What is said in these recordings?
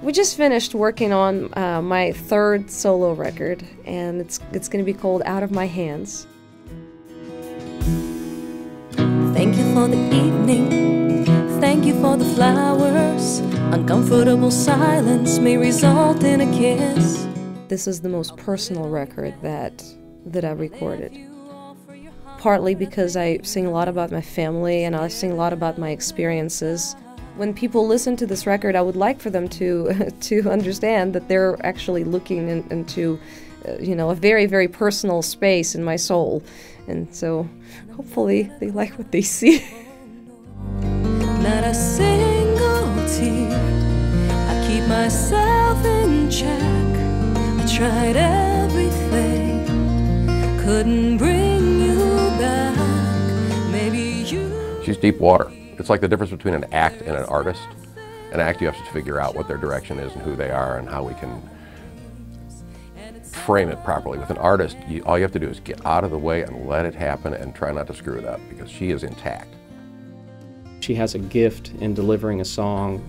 We just finished working on my third solo record, and it's going to be called Out of My Hands. Thank you for the evening, thank you for the flowers. Uncomfortable silence may result in a kiss. This is the most personal record that I recorded. Partly because I sing a lot about my family and I sing a lot about my experiences. When people listen to this record, I would like for them to understand that they're actually looking into you know, a very, very personal space in my soul. And so hopefully they like what they see. Not a single tear, I keep myself in check. I tried everything, couldn't bring you back. Maybe you... She's deep water. It's like the difference between an act and an artist. An act, you have to figure out what their direction is and who they are and how we can frame it properly. With an artist, all you have to do is get out of the way and let it happen and try not to screw it up, because she is intact. She has a gift in delivering a song,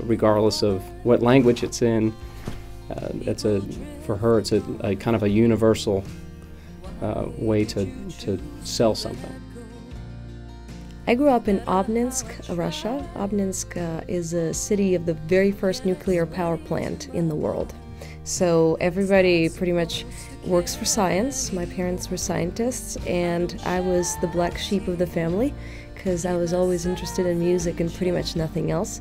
regardless of what language it's in. For her, it's a kind of a universal way to sell something. I grew up in Obninsk, Russia. Obninsk is a city of the very first nuclear power plant in the world. So everybody pretty much works for science. My parents were scientists, and I was the black sheep of the family because I was always interested in music and pretty much nothing else.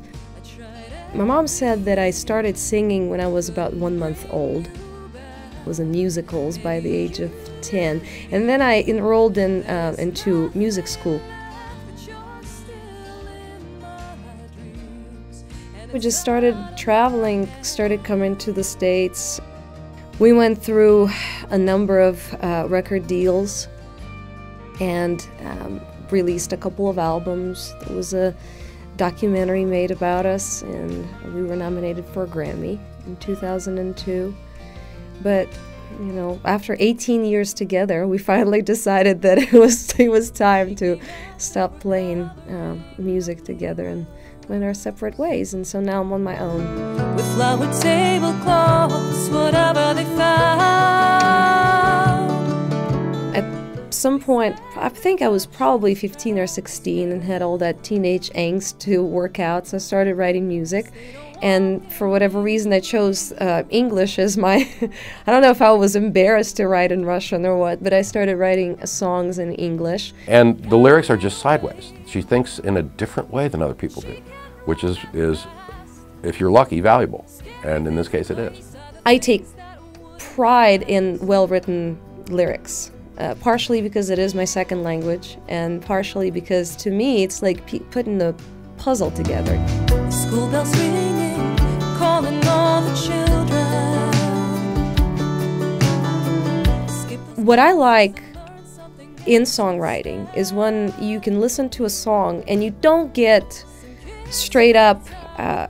My mom said that I started singing when I was about 1 month old. I was in musicals by the age of 10, and then I enrolled into music school. We just started traveling, started coming to the States. We went through a number of record deals and released a couple of albums. There was a documentary made about us, and we were nominated for a Grammy in 2002. But, you know, after 18 years together, we finally decided that it was time to stop playing music together and went our separate ways, and so now I'm on my own. With flowered tablecloths, whatever they found. At some point, I think I was probably 15 or 16 and had all that teenage angst to work out, so I started writing music. And for whatever reason, I chose English as my... I don't know if I was embarrassed to write in Russian or what, but I started writing songs in English. And the lyrics are just sideways. She thinks in a different way than other people do, which is, if you're lucky, valuable. And in this case, it is. I take pride in well-written lyrics, partially because it is my second language, and partially because, to me, it's like putting the puzzle together. School bells ringing, calling all the children. What I like in songwriting is when you can listen to a song and you don't get straight up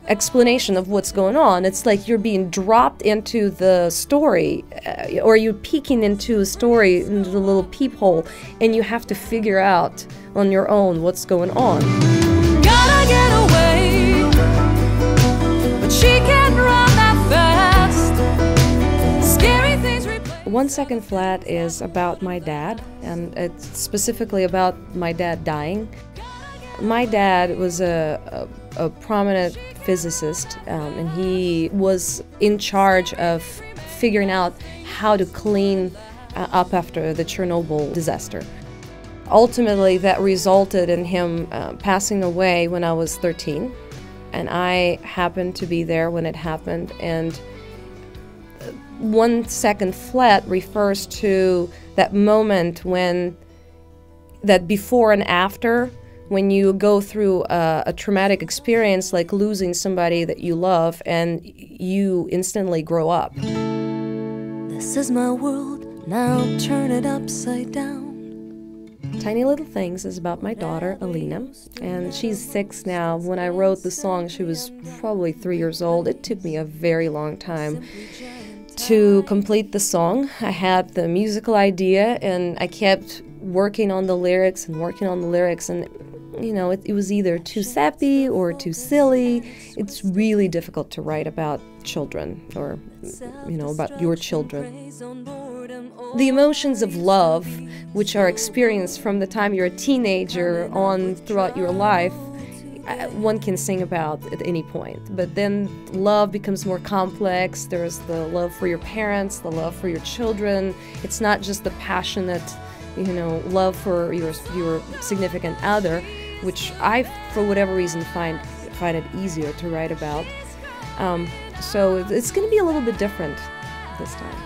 explanation of what's going on. It's like you're being dropped into the story, or you're peeking into a story, into the little peephole, and you have to figure out on your own what's going on. Gotta get away, but she can't run that fast. Scary things. 1 Second Flat is about my dad, and it's specifically about my dad dying. My dad was a prominent physicist, and he was in charge of figuring out how to clean up after the Chernobyl disaster. Ultimately, that resulted in him passing away when I was 13, and I happened to be there when it happened. And 1 Second Flat refers to that moment when, that before and after, when you go through a traumatic experience like losing somebody that you love, and you instantly grow up. This is my world, now turn it upside down. Tiny Little Things is about my daughter, Alina, and she's 6 now. When I wrote the song, she was probably 3 years old. It took me a very long time to complete the song. I had the musical idea, and I kept working on the lyrics, and you know, it was either too sappy or too silly. It's really difficult to write about children or, you know, about your children. The emotions of love, which are experienced from the time you're a teenager on throughout your life, one can sing about at any point. But then love becomes more complex. There's the love for your parents, the love for your children. It's not just the passionate, you know, love for your significant other, which I, for whatever reason, find it easier to write about. So it's going to be a little bit different this time.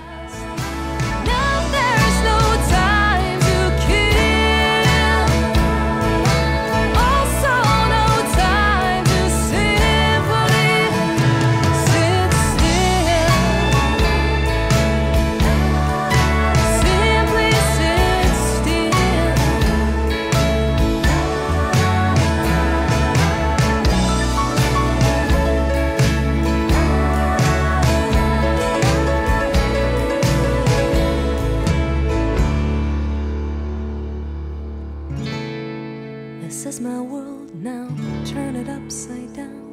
This is my world now, turn it upside down.